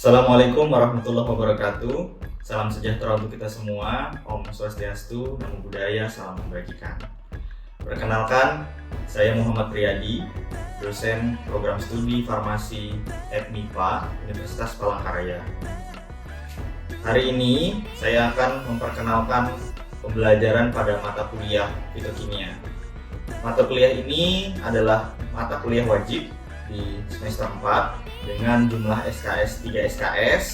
Assalamualaikum warahmatullahi wabarakatuh. Salam sejahtera untuk kita semua. Om Swastiastu, Namo Buddhaya, salam kebajikan. Perkenalkan, saya Muhammad Riyadi, dosen program studi farmasi FMIPA Universitas Palangkaraya. Hari ini saya akan memperkenalkan pembelajaran pada mata kuliah fitokimia. Mata kuliah ini adalah mata kuliah wajib di semester 4 dengan jumlah SKS 3 SKS,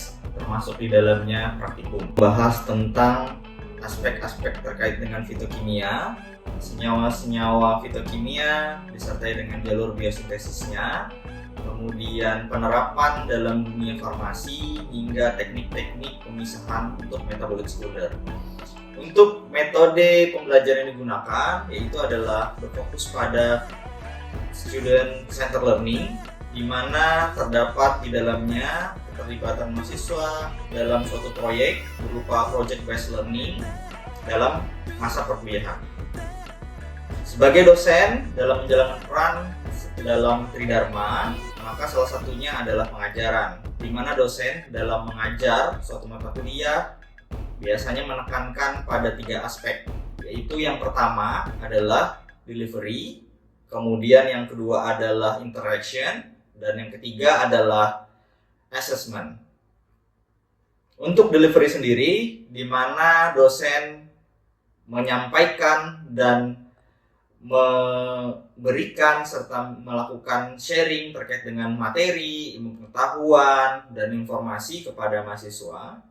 termasuk di dalamnya praktikum. Bahas tentang aspek-aspek terkait dengan fitokimia, senyawa-senyawa fitokimia disertai dengan jalur biosintesisnya, kemudian penerapan dalam dunia farmasi hingga teknik-teknik pemisahan untuk metabolic sekunder. Untuk metode pembelajaran yang digunakan yaitu adalah berfokus pada student center learning, di mana terdapat di dalamnya keterlibatan mahasiswa dalam suatu proyek berupa project based learning dalam masa perkuliahan. Sebagai dosen dalam menjalankan peran dalam Tridharma, maka salah satunya adalah pengajaran, di mana dosen dalam mengajar suatu mata kuliah biasanya menekankan pada 3 aspek, yaitu yang pertama adalah delivery, kemudian yang kedua adalah interaction, dan yang ketiga adalah assessment. Untuk delivery sendiri, di mana dosen menyampaikan dan memberikan serta melakukan sharing terkait dengan materi, ilmu pengetahuan, dan informasi kepada mahasiswa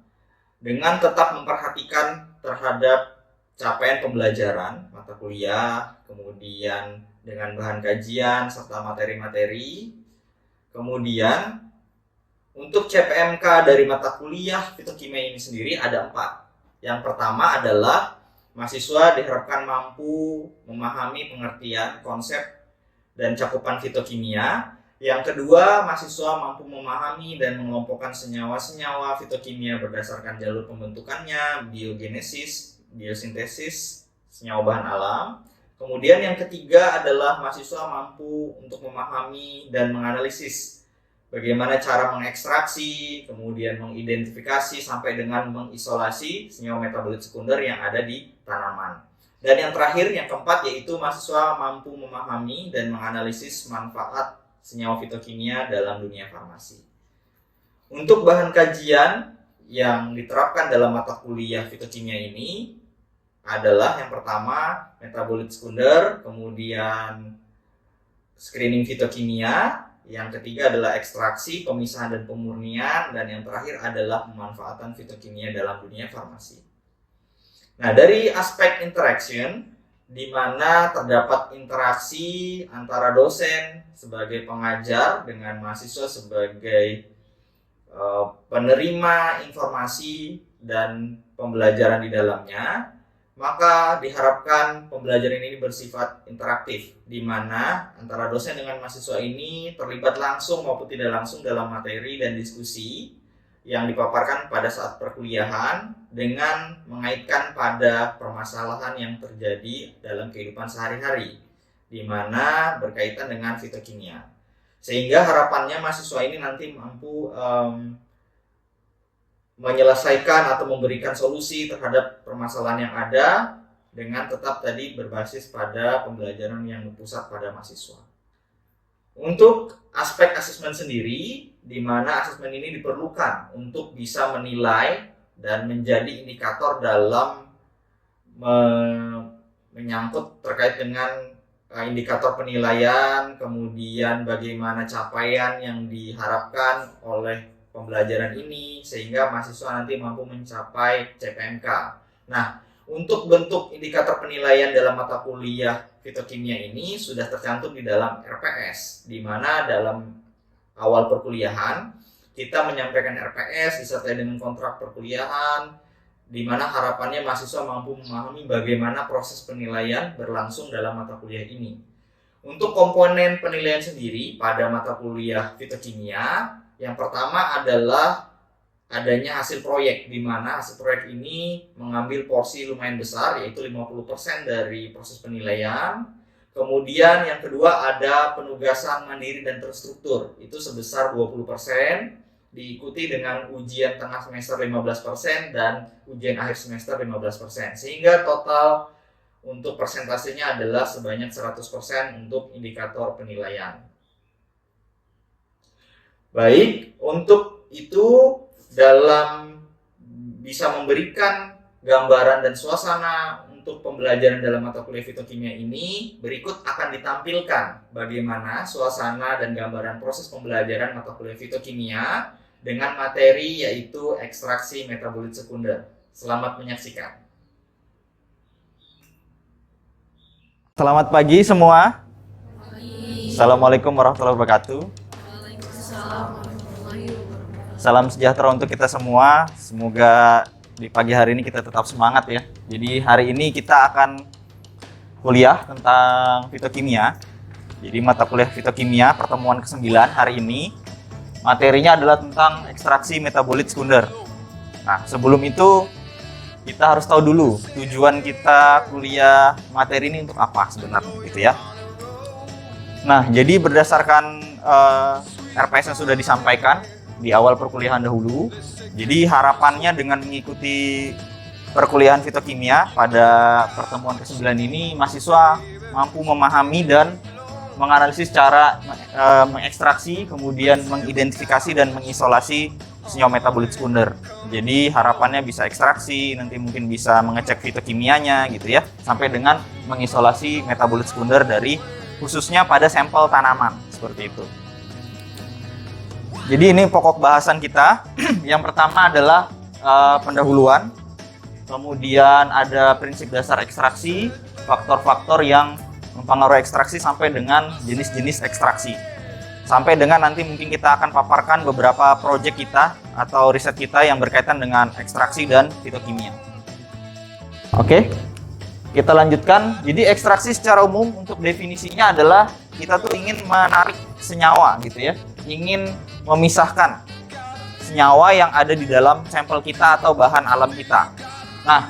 dengan tetap memperhatikan terhadap capaian pembelajaran mata kuliah, kemudian dengan bahan kajian serta materi-materi. Kemudian untuk CPMK dari mata kuliah fitokimia ini sendiri ada 4. Yang pertama adalah mahasiswa diharapkan mampu memahami pengertian konsep dan cakupan fitokimia. Yang kedua, mahasiswa mampu memahami dan mengelompokkan senyawa-senyawa fitokimia berdasarkan jalur pembentukannya, biogenesis, biosintesis, senyawa bahan alam. Kemudian yang ketiga adalah mahasiswa mampu untuk memahami dan menganalisis bagaimana cara mengekstraksi, kemudian mengidentifikasi sampai dengan mengisolasi senyawa metabolit sekunder yang ada di tanaman. Dan yang terakhir, yang keempat, yaitu mahasiswa mampu memahami dan menganalisis manfaat senyawa fitokimia dalam dunia farmasi. Untuk bahan kajian yang diterapkan dalam mata kuliah fitokimia ini adalah yang pertama metabolit sekunder, kemudian screening fitokimia, yang ketiga adalah ekstraksi, pemisahan dan pemurnian, dan yang terakhir adalah pemanfaatan fitokimia dalam dunia farmasi. Nah, dari aspek interaction, di mana terdapat interaksi antara dosen sebagai pengajar dengan mahasiswa sebagai penerima informasi dan pembelajaran di dalamnya, maka diharapkan pembelajaran ini bersifat interaktif, di mana antara dosen dengan mahasiswa ini terlibat langsung maupun tidak langsung dalam materi dan diskusi yang dipaparkan pada saat perkuliahan dengan mengaitkan pada permasalahan yang terjadi dalam kehidupan sehari-hari, di mana berkaitan dengan fitokimia. Sehingga harapannya mahasiswa ini nanti mampu menyelesaikan atau memberikan solusi terhadap permasalahan yang ada dengan tetap tadi berbasis pada pembelajaran yang berpusat pada mahasiswa. Untuk aspek asesmen sendiri, di mana asesmen ini diperlukan untuk bisa menilai dan menjadi indikator dalam menyangkut terkait dengan indikator penilaian, kemudian bagaimana capaian yang diharapkan oleh pembelajaran ini sehingga mahasiswa nanti mampu mencapai CPMK. Nah, untuk bentuk indikator penilaian dalam mata kuliah fitokimia ini sudah tercantum di dalam RPS, di mana dalam awal perkuliahan kita menyampaikan RPS disertai dengan kontrak perkuliahan, di mana harapannya mahasiswa mampu memahami bagaimana proses penilaian berlangsung dalam mata kuliah ini. Untuk komponen penilaian sendiri pada mata kuliah fitokimia, yang pertama adalah adanya hasil proyek, di mana hasil proyek ini mengambil porsi lumayan besar, yaitu 50% dari proses penilaian. Kemudian yang kedua ada penugasan mandiri dan terstruktur, itu sebesar 20%. diikuti dengan ujian tengah semester 15% dan ujian akhir semester 15%. Sehingga total untuk persentasenya adalah sebanyak 100% untuk indikator penilaian. Baik, untuk itu dalam bisa memberikan gambaran dan suasana untuk pembelajaran dalam mata kuliah fitokimia ini, berikut akan ditampilkan bagaimana suasana dan gambaran proses pembelajaran mata kuliah fitokimia dengan materi yaitu ekstraksi metabolit sekunder. Selamat menyaksikan. Selamat pagi semua. Assalamualaikum warahmatullahi wabarakatuh. Salam sejahtera untuk kita semua. Semoga di pagi hari ini kita tetap semangat ya. Jadi hari ini kita akan kuliah tentang fitokimia. Jadi mata kuliah fitokimia pertemuan ke-9 hari ini. Materinya adalah tentang ekstraksi metabolit sekunder. Nah, sebelum itu kita harus tahu dulu tujuan kita kuliah materi ini untuk apa sebenarnya gitu ya. Nah, jadi berdasarkan RPS yang sudah disampaikan di awal perkuliahan dahulu, jadi harapannya dengan mengikuti perkuliahan fitokimia pada pertemuan ke-9 ini, mahasiswa mampu memahami dan menganalisis cara mengekstraksi, kemudian mengidentifikasi dan mengisolasi senyawa metabolit sekunder. Jadi harapannya bisa ekstraksi, nanti mungkin bisa mengecek fitokimianya gitu ya, sampai dengan mengisolasi metabolit sekunder dari khususnya pada sampel tanaman seperti itu. Jadi ini pokok bahasan kita. Yang pertama adalah pendahuluan, kemudian ada prinsip dasar ekstraksi, faktor-faktor yang mempengaruhi ekstraksi sampai dengan jenis-jenis ekstraksi. Sampai dengan nanti mungkin kita akan paparkan beberapa proyek kita atau riset kita yang berkaitan dengan ekstraksi dan fitokimia. Oke, kita lanjutkan. Jadi ekstraksi secara umum untuk definisinya adalah kita tuh ingin menarik senyawa gitu ya, ingin memisahkan senyawa yang ada di dalam sampel kita atau bahan alam kita. Nah,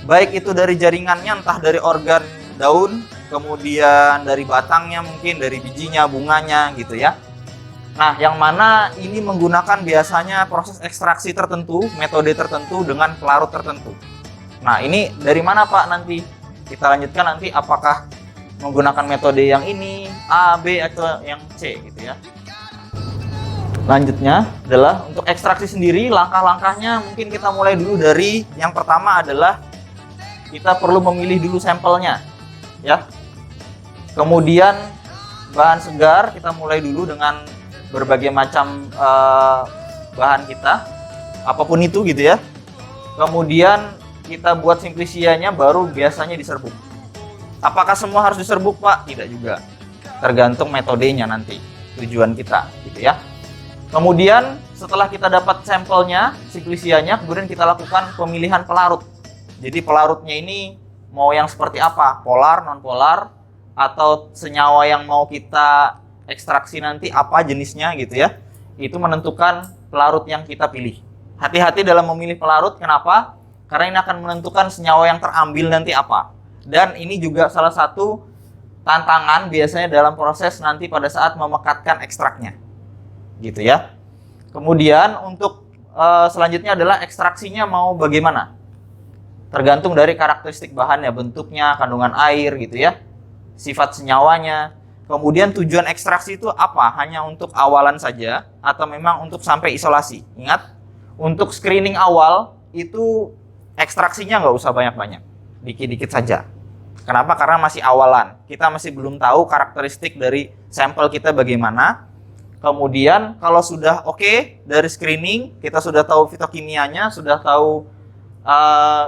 baik itu dari jaringannya, entah dari organ daun, kemudian dari batangnya, mungkin dari bijinya, bunganya gitu ya. Nah, yang mana ini menggunakan biasanya proses ekstraksi tertentu, metode tertentu dengan pelarut tertentu. Nah, ini dari mana Pak nanti? Kita lanjutkan nanti apakah menggunakan metode yang ini, A, B, atau yang C gitu ya. Lanjutnya adalah untuk ekstraksi sendiri, langkah-langkahnya mungkin kita mulai dulu dari yang pertama adalah kita perlu memilih dulu sampelnya ya. Kemudian bahan segar kita mulai dulu dengan berbagai macam bahan kita, apapun itu gitu ya. Kemudian kita buat simplisianya, baru biasanya diserbuk. Apakah semua harus diserbuk Pak? Tidak juga, tergantung metodenya nanti, tujuan kita gitu ya. Kemudian setelah kita dapat sampelnya, simplisianya, kemudian kita lakukan pemilihan pelarut. Jadi pelarutnya ini mau yang seperti apa? Polar, non-polar, atau senyawa yang mau kita ekstraksi nanti apa jenisnya gitu ya. Itu menentukan pelarut yang kita pilih. Hati-hati dalam memilih pelarut, kenapa? Karena ini akan menentukan senyawa yang terambil nanti apa. Dan ini juga salah satu tantangan biasanya dalam proses nanti pada saat memekatkan ekstraknya. Gitu ya. Kemudian untuk selanjutnya adalah ekstraksinya mau bagaimana? Tergantung dari karakteristik bahannya, bentuknya, kandungan air gitu ya, sifat senyawanya. Kemudian tujuan ekstraksi itu apa? Hanya untuk awalan saja atau memang untuk sampai isolasi? Ingat, untuk screening awal itu ekstraksinya nggak usah banyak-banyak, dikit-dikit saja. Kenapa? Karena masih awalan, kita masih belum tahu karakteristik dari sampel kita bagaimana. Kemudian kalau sudah oke dari screening, kita sudah tahu fitokimianya, sudah tahu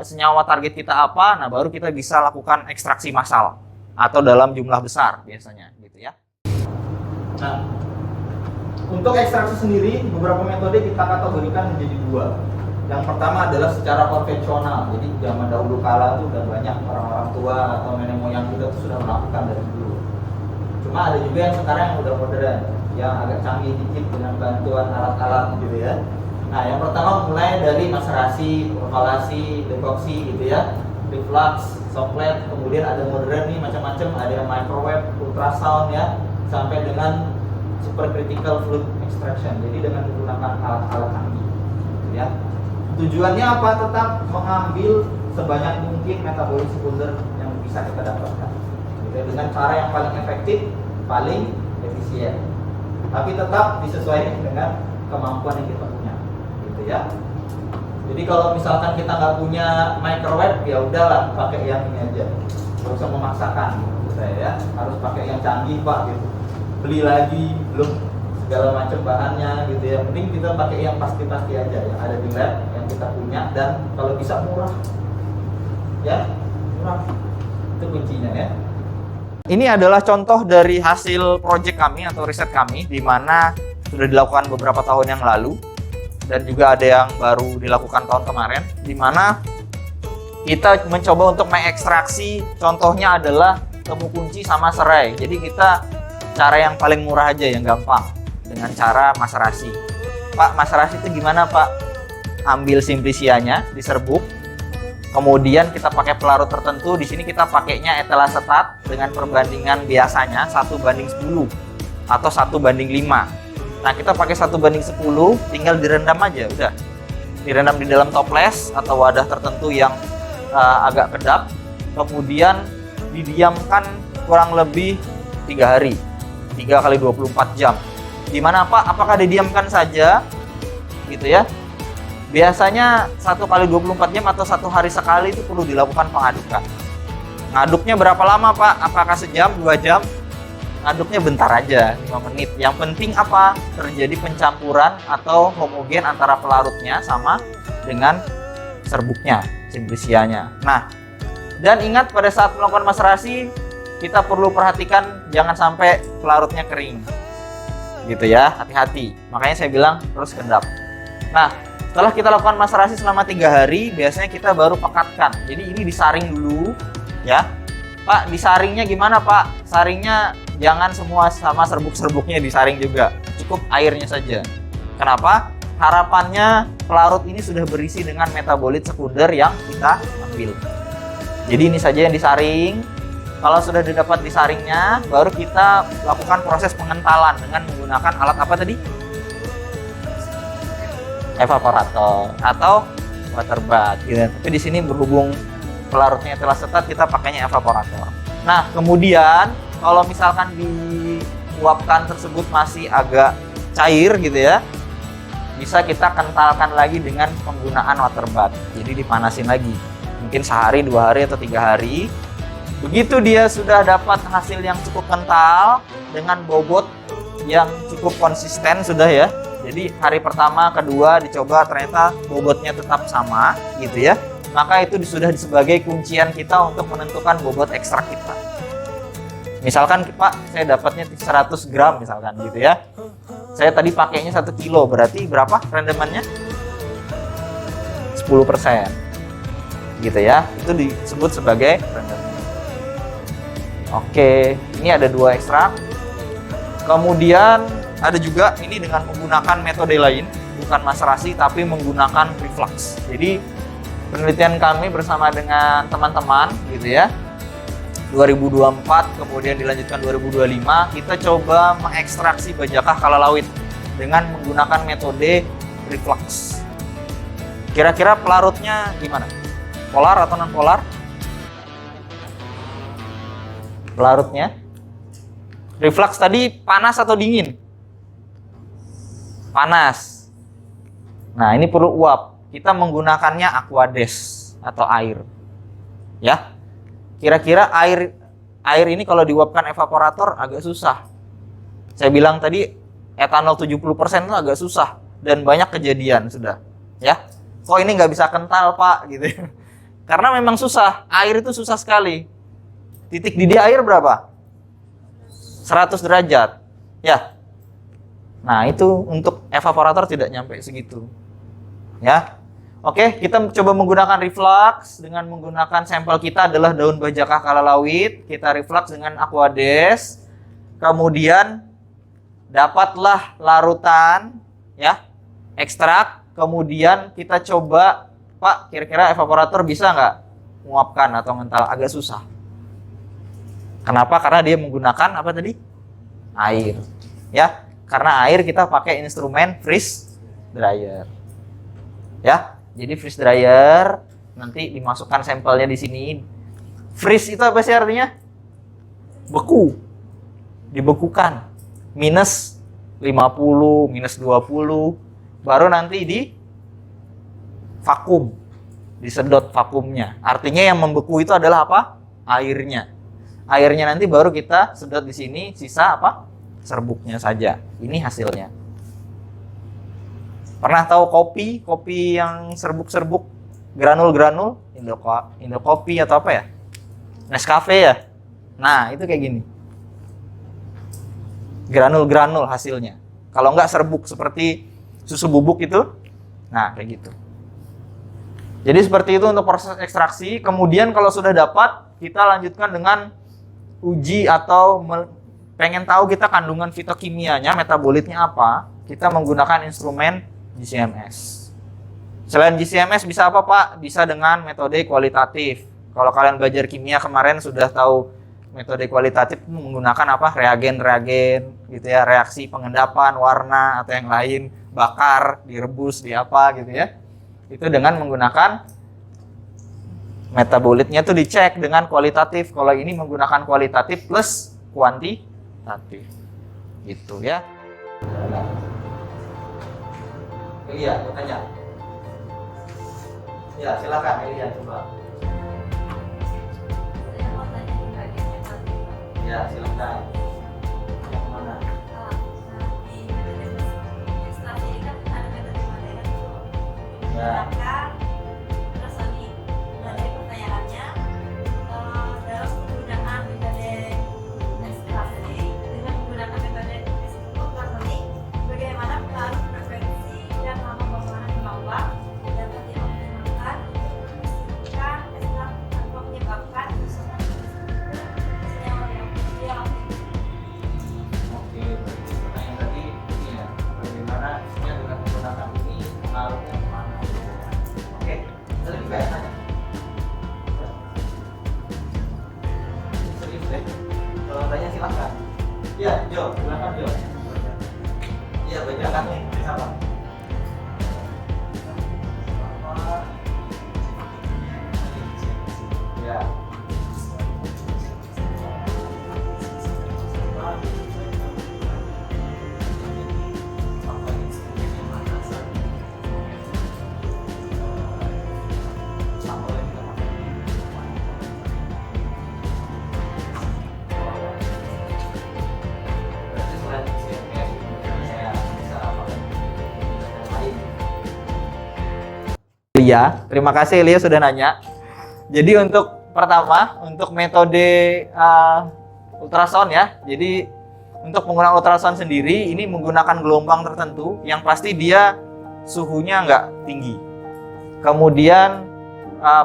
senyawa target kita apa, nah baru kita bisa lakukan ekstraksi massal atau dalam jumlah besar biasanya gitu ya. Nah, untuk ekstraksi sendiri beberapa metode kita kategorikan menjadi dua. Yang pertama adalah secara konvensional. Jadi zaman dahulu kala tuh udah banyak orang-orang tua atau nenek moyang kita tuh sudah melakukan dari dulu. Cuma ada juga yang sekarang yang udah modern, yang agak canggih dikit dengan bantuan alat-alat gitu ya. Nah, yang pertama mulai dari maserasi, propalasi, dekoksi gitu ya, reflux, soplet, kemudian ada modern nih macam-macam, ada yang microwave, ultrasound ya, sampai dengan supercritical fluid extraction. Jadi dengan menggunakan alat-alat canggih, ya. Tujuannya apa? Tetap mengambil sebanyak mungkin metabolit sekunder yang bisa kita dapatkan, gitu, dengan cara yang paling efektif, paling efisien. Tapi tetap disesuaikan dengan kemampuan yang kita punya, gitu ya. Jadi kalau misalkan kita nggak punya microwave, ya udahlah pakai yang ini aja, nggak usah memaksakan, gitu saya ya. Harus pakai yang canggih pak, gitu. Beli lagi belum segala macam bahannya, gitu ya. Mending kita pakai yang pasti-pasti aja, yang ada di lab, yang kita punya, dan kalau bisa murah, ya murah. Itu kuncinya ya. Ini adalah contoh dari hasil proyek kami atau riset kami, di mana sudah dilakukan beberapa tahun yang lalu dan juga ada yang baru dilakukan tahun kemarin, di mana kita mencoba untuk mengekstraksi, contohnya adalah temu kunci sama serai. Jadi kita cara yang paling murah aja, yang gampang, dengan cara maserasi. Pak, maserasi itu gimana Pak? Ambil simplicianya, diserbuk, kemudian kita pakai pelarut tertentu. Di sini kita pakainya etel asetat dengan perbandingan biasanya 1:10 atau 1:5. Nah, kita pakai 1:10, tinggal direndam aja, udah. Direndam di dalam toples atau wadah tertentu yang agak kedap, kemudian didiamkan kurang lebih 3 hari, 3 kali 24 jam. Dimana Pak? Apakah didiamkan saja, gitu ya? Biasanya 1 kali 24 jam atau 1 hari sekali itu perlu dilakukan pengadukan. Ngaduknya berapa lama Pak? Apakah sejam, 2 jam? Ngaduknya bentar aja, 5 menit. Yang penting apa? Terjadi pencampuran atau homogen antara pelarutnya sama dengan serbuknya, simplicianya. Nah, dan ingat pada saat melakukan maserasi, kita perlu perhatikan jangan sampai pelarutnya kering. Gitu ya, hati-hati. Makanya saya bilang terus kedap. Nah, setelah kita lakukan maserasi selama 3 hari, biasanya kita baru pekatkan. Jadi ini disaring dulu, ya. Pak, disaringnya gimana Pak? Saringnya jangan semua sama serbuk-serbuknya disaring juga. Cukup airnya saja. Kenapa? Harapannya pelarut ini sudah berisi dengan metabolit sekunder yang kita ambil. Jadi ini saja yang disaring. Kalau sudah didapat disaringnya, baru kita lakukan proses pengentalan dengan menggunakan alat apa tadi? Evaporator atau water bath, gitu. Tapi di sini berhubung pelarutnya etel asetat, kita pakainya evaporator. Nah, kemudian kalau misalkan diuapkan tersebut masih agak cair, gitu ya, bisa kita kentalkan lagi dengan penggunaan water bath. Jadi dipanasin lagi, mungkin sehari, 2 hari, atau 3 hari. Begitu dia sudah dapat hasil yang cukup kental dengan bobot yang cukup konsisten sudah ya. Jadi hari pertama, kedua dicoba ternyata bobotnya tetap sama, gitu ya. Maka itu sudah sebagai kuncian kita untuk menentukan bobot ekstrak kita. Misalkan Pak, saya dapatnya 100 gram misalkan, gitu ya. Saya tadi pakainya 1 kilo, berarti berapa rendemannya? 10%. Gitu ya. Itu disebut sebagai rendeman. Oke, ini ada 2 ekstrak. Kemudian ada juga ini dengan menggunakan metode lain, bukan maserasi tapi menggunakan reflux. Jadi penelitian kami bersama dengan teman-teman, gitu ya, 2024 kemudian dilanjutkan 2025, kita coba mengekstraksi bajakah kalalawit dengan menggunakan metode reflux. Kira-kira pelarutnya gimana? Polar atau non polar? Pelarutnya reflux tadi panas atau dingin? Panas. Nah, ini perlu uap. Kita menggunakannya aquades atau air. Ya. Kira-kira air ini kalau diuapkan evaporator agak susah. Saya bilang tadi etanol 70% itu agak susah dan banyak kejadian sudah. Ya. Kok ini nggak bisa kental, Pak, gitu. Karena memang susah. Air itu susah sekali. Titik didih air berapa? 100 derajat. Ya. Nah, itu untuk evaporator tidak nyampe segitu. Ya. Oke, kita coba menggunakan reflux dengan menggunakan sampel kita adalah daun bajakah kalalawit. Kita reflux dengan aquades. Kemudian dapatlah larutan, ya, ekstrak. Kemudian kita coba, Pak, kira-kira evaporator bisa nggak menguapkan atau ngental? Agak susah. Kenapa? Karena dia menggunakan apa tadi? Air. Ya, Karena air kita pakai instrumen freeze dryer. Ya, jadi freeze dryer nanti dimasukkan sampelnya di sini. Freeze itu apa sih artinya? Beku. Dibekukan. Minus 50, minus 20. Baru nanti di vakum. Disedot vakumnya. Artinya yang membeku itu adalah apa? Airnya. Airnya nanti baru kita sedot di sini, sisa apa? Serbuknya saja. Ini hasilnya. Pernah tahu kopi? Kopi yang serbuk-serbuk, granul-granul? Indokopi atau apa ya? Nescafe ya? Nah, itu kayak gini. Granul-granul hasilnya. Kalau enggak serbuk seperti susu bubuk itu, nah kayak gitu. Jadi seperti itu untuk proses ekstraksi. Kemudian kalau sudah dapat, kita lanjutkan dengan uji atau pengen tahu kita kandungan fitokimianya, metabolitnya apa, kita menggunakan instrumen GCMS. Selain GCMS bisa apa Pak? Bisa dengan metode kualitatif. Kalau kalian belajar kimia kemarin sudah tahu metode kualitatif menggunakan apa? Reagen-reagen gitu ya, reaksi pengendapan, warna atau yang lain, bakar, direbus, di apa gitu ya. Itu dengan menggunakan metabolitnya tuh dicek dengan kualitatif. Kalau ini menggunakan kualitatif plus kuantitatif. Gitu ya. Iya, mau tanya. Ya, silakan Elia coba. Saya mau tanya di bagian metode. Ya, silakan. Yang mana? Di metode ekstraksi ini kan ada metode modern tuh. Ya. Menggunakan ultrasonik. Nah, jadi pertanyaannya dalam penggunaan metode ekstraksi dengan menggunakan metode ultrasonik, bagaimana pengaruh frekuensi dan lama pembuangan gelombang dapat dioptimalkan untuk memastikan ekstrak tanpa menyebabkan kerusakan senyawa radioaktif. Oke, pertanyaan tadi ini ya, bagaimana isinya dengan menggunakan ini pengaruhnya kemana? Oke, ada lagi nggak yang tanya? Serius deh, kalau tanya silakan. Ya, Jo, silakan Jo. Iya, bacakan nih, apa? Ya. Iya, terima kasih Elia sudah nanya. Jadi untuk pertama, untuk metode ultrasound ya. Jadi untuk penggunaan ultrasound sendiri ini menggunakan gelombang tertentu yang pasti dia suhunya nggak tinggi. Kemudian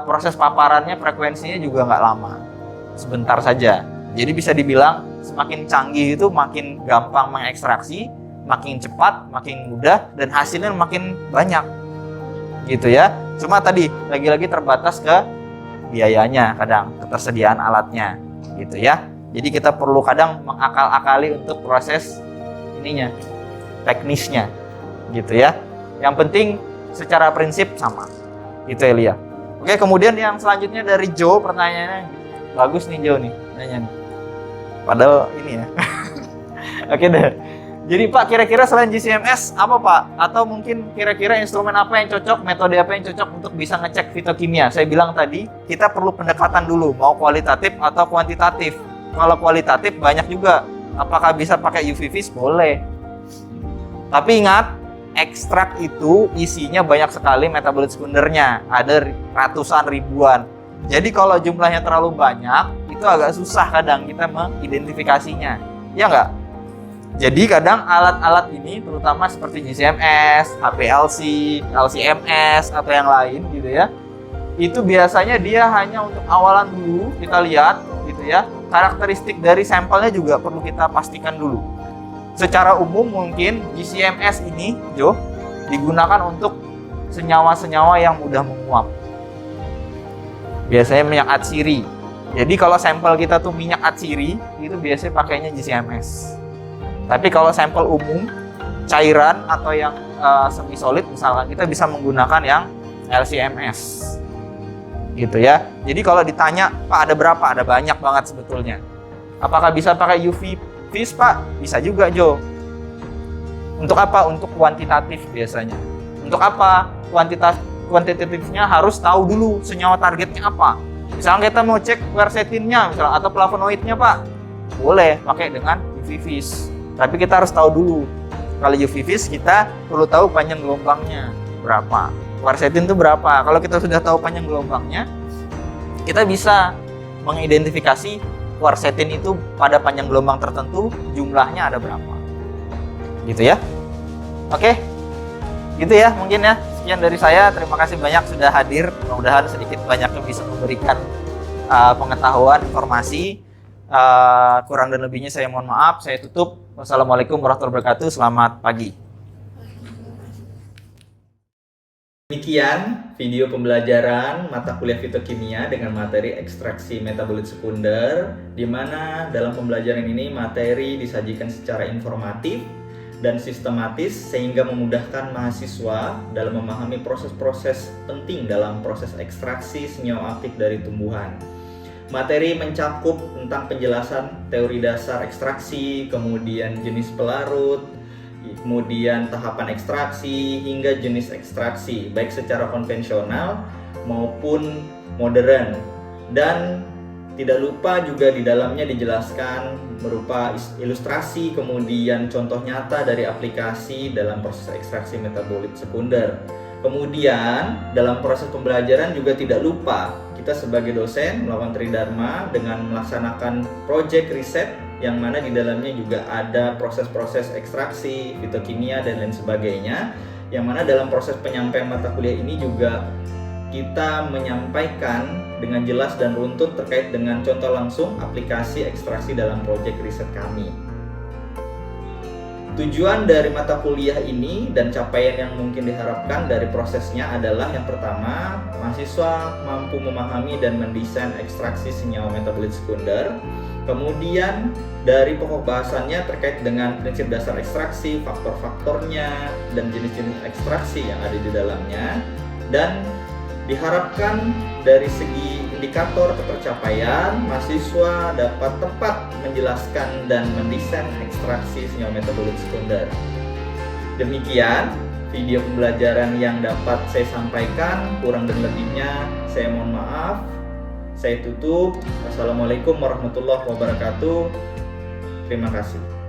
proses paparannya frekuensinya juga nggak lama, sebentar saja. Jadi bisa dibilang semakin canggih itu makin gampang mengekstraksi, makin cepat, makin mudah, dan hasilnya makin banyak. Gitu ya. Cuma tadi lagi-lagi terbatas ke biayanya, kadang ketersediaan alatnya gitu ya. Jadi kita perlu kadang mengakal-akali untuk proses ininya, teknisnya gitu ya. Yang penting secara prinsip sama. Gitu Elia. Oke, kemudian yang selanjutnya dari Joe, pertanyaannya bagus nih Joe nih nanya nih. Padahal ini ya. Oke deh. Jadi Pak, kira-kira selain GCMS apa Pak? Atau mungkin kira-kira instrumen apa yang cocok, metode apa yang cocok untuk bisa ngecek fitokimia? Saya bilang tadi, kita perlu pendekatan dulu, mau kualitatif atau kuantitatif. Kalau kualitatif banyak juga. Apakah bisa pakai UV vis? Boleh. Tapi ingat, ekstrak itu isinya banyak sekali metabolit sekundernya. Ada ratusan ribuan. Jadi kalau jumlahnya terlalu banyak, itu agak susah kadang kita mengidentifikasinya. Ya nggak? Jadi kadang alat-alat ini terutama seperti GCMS, HPLC, LCMS atau yang lain gitu ya. Itu biasanya dia hanya untuk awalan dulu kita lihat gitu ya. Karakteristik dari sampelnya juga perlu kita pastikan dulu. Secara umum mungkin GCMS ini, Jo, digunakan untuk senyawa-senyawa yang mudah menguap. Biasanya minyak atsiri. Jadi kalau sampel kita tuh minyak atsiri, itu biasanya pakainya GCMS. Tapi kalau sampel umum, cairan atau yang semi solid misalkan, kita bisa menggunakan yang LC-MS. Gitu ya. Jadi kalau ditanya, Pak ada berapa? Ada banyak banget sebetulnya. Apakah bisa pakai UV vis, Pak? Bisa juga, Jo. Untuk apa? Untuk kuantitatif biasanya. Untuk apa? Kuantitatifnya harus tahu dulu senyawa targetnya apa. Misalnya kita mau cek quercetinnya misalnya, atau flavonoidnya, Pak. Boleh pakai dengan UV vis. Tapi kita harus tahu dulu. Kalau UV vis kita perlu tahu panjang gelombangnya berapa. Quercetin itu berapa? Kalau kita sudah tahu panjang gelombangnya, kita bisa mengidentifikasi quercetin itu pada panjang gelombang tertentu jumlahnya ada berapa. Gitu ya. Oke. Gitu ya mungkin ya. Sekian dari saya. Terima kasih banyak sudah hadir. Mudah-mudahan sedikit banyaknya bisa memberikan pengetahuan, informasi. Kurang dan lebihnya saya mohon maaf. Saya tutup. Wassalamualaikum warahmatullahi wabarakatuh. Selamat pagi. Demikian video pembelajaran mata kuliah fitokimia dengan materi ekstraksi metabolit sekunder, di mana dalam pembelajaran ini materi disajikan secara informatif dan sistematis sehingga memudahkan mahasiswa dalam memahami proses-proses penting dalam proses ekstraksi senyawa aktif dari tumbuhan. Materi mencakup tentang penjelasan teori dasar ekstraksi, kemudian jenis pelarut, kemudian tahapan ekstraksi hingga jenis ekstraksi baik secara konvensional maupun modern, dan tidak lupa juga di dalamnya dijelaskan berupa ilustrasi kemudian contoh nyata dari aplikasi dalam proses ekstraksi metabolit sekunder. Kemudian dalam proses pembelajaran juga tidak lupa kita sebagai dosen melakukan tridharma dengan melaksanakan proyek riset yang mana di dalamnya juga ada proses-proses ekstraksi, fitokimia, dan lain sebagainya. Yang mana dalam proses penyampaian mata kuliah ini juga kita menyampaikan dengan jelas dan runtut terkait dengan contoh langsung aplikasi ekstraksi dalam proyek riset kami. Tujuan dari mata kuliah ini dan capaian yang mungkin diharapkan dari prosesnya adalah yang pertama, mahasiswa mampu memahami dan mendesain ekstraksi senyawa metabolit sekunder. Kemudian dari pokok bahasannya terkait dengan prinsip dasar ekstraksi, faktor-faktornya, dan jenis-jenis ekstraksi yang ada di dalamnya. Dan diharapkan dari segi indikator ketercapaian, mahasiswa dapat tepat menjelaskan dan mendesain ekstraksi senyawa metabolit sekunder. Demikian video pembelajaran yang dapat saya sampaikan, kurang dan lebihnya saya mohon maaf. Saya tutup. Wassalamualaikum warahmatullahi wabarakatuh. Terima kasih.